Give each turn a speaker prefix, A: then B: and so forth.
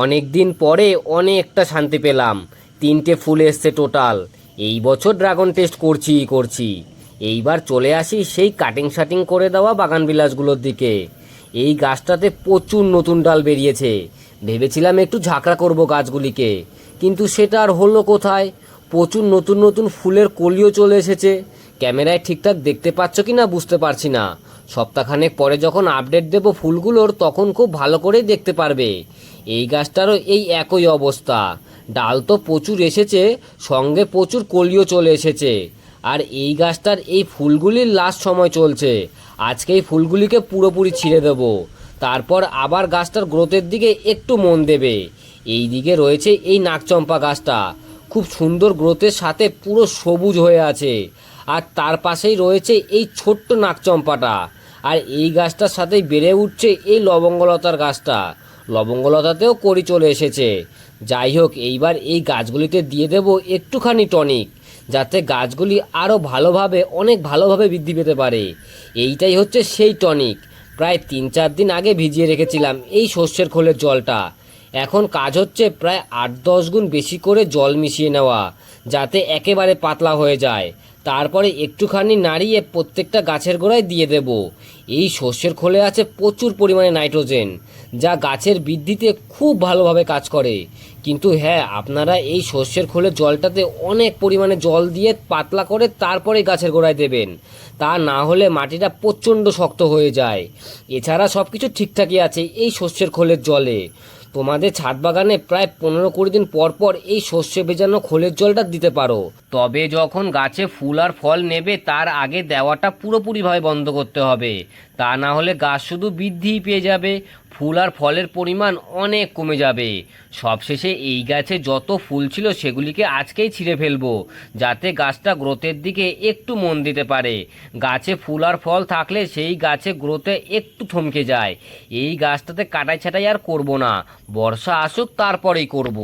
A: অনেক দিন পরে অনেকটা শান্তি পেলাম। 3টে ফুল এসছে টোটাল। এই বছর ড্রাগন টেস্ট করছি। এইবার চলে আসি সেই কাটিং শাটিং করে দেওয়া বাগান বিলাসগুলোর দিকে। এই গাছটাতে প্রচুর নতুন ডাল বেরিয়েছে। ভেবেছিলাম একটু ঝাঁকড়া করব গাছগুলিকে, কিন্তু সেটা আর হলো কোথায়। প্রচুর নতুন নতুন ফুলের কলিও চলে এসেছে। ক্যামেরায় ঠিকঠাক দেখতে পাচ্ছ কি না বুঝতে পারছি না। সপ্তাহখানেক পরে যখন আপডেট দেব ফুলগুলোর, তখন খুব ভালো করেই দেখতে পারবে। এই গাছটারও এই একই অবস্থা। ডাল তো প্রচুর এসেছে, সঙ্গে প্রচুর কলিও চলে এসেছে। আর এই গাছটার এই ফুলগুলির লাস্ট সময় চলছে। আজকে এই ফুলগুলিকে পুরোপুরি ছিঁড়ে দেব, তারপর আবার গাছটার গ্রোথের দিকে একটু মন দেবে। এই দিকে রয়েছে এই নাকচম্পা গাছটা, খুব সুন্দর গ্রোথের সাথে পুরো সবুজ হয়ে আছে। আর তার পাশেই রয়েছে এই ছোট্ট নাকচম্পাটা। আর এই গাছটার সাথেই বেড়ে উঠছে এই লবঙ্গলতার গাছটা। লবঙ্গলতাতেও কড়ি চলে এসেছে। যাই হোক, এইবার এই গাছগুলিতে দিয়ে দেব একটুখানি টনিক, যাতে গাছগুলি আরও ভালোভাবে, অনেক ভালোভাবে বৃদ্ধি পেতে পারে। এইটাই হচ্ছে সেই টনিক। প্রায় 3-4 দিন আগে ভিজিয়ে রেখেছিলাম এই সর্ষের খোলের জলটা। এখন কাজ হচ্ছে প্রায় 8-10 গুণ বেশি করে জল মিশিয়ে নেওয়া, যাতে একেবারে পাতলা হয়ে যায়। তারপরে একটুখানি নাড়িয়ে প্রত্যেকটা গাছের গোড়ায় দিয়ে দেব। এই সর্ষের খোলে আছে প্রচুর পরিমাণে নাইট্রোজেন, যা গাছের বৃদ্ধিতে খুব ভালোভাবে কাজ করে। কিন্তু হ্যাঁ, আপনারা এই সর্ষের খোলের জলটাতে অনেক পরিমাণে জল দিয়ে পাতলা করে তারপরে গাছের গোড়ায় দেবেন। তা না হলে মাটিটা প্রচণ্ড শক্ত হয়ে যায়। এছাড়া সব কিছু ঠিকঠাকই আছে এই সর্ষের খোলের জলে। তোমাদের ছাদ বাগানে প্রায় 15-20 দিন পর পর এই সর্ষে ভেজানো খোলের জলটা দিতে পারো। তবে যখন গাছে ফুল আর ফল নেবে তার আগে দেওয়াটা পুরোপুরিভাবে বন্ধ করতে হবে। তা না হলে গাছ শুধু বৃদ্ধিই পেয়ে যাবে, ফুল আর ফলের পরিমাণ অনেক কমে যাবে। সবশেষে এই গাছে যত ফুল ছিল সেগুলিকে আজকেই ছিঁড়ে ফেলবো, যাতে গাছটা গ্রোথের দিকে একটু মন দিতে পারে। গাছে ফুল আর ফল থাকলে সেই গাছে গ্রোথে একটু থমকে যায়। এই গাছটাতে কাটাই ছাঁটাই আর করব না, বর্ষা আসুক তারপরেই করব।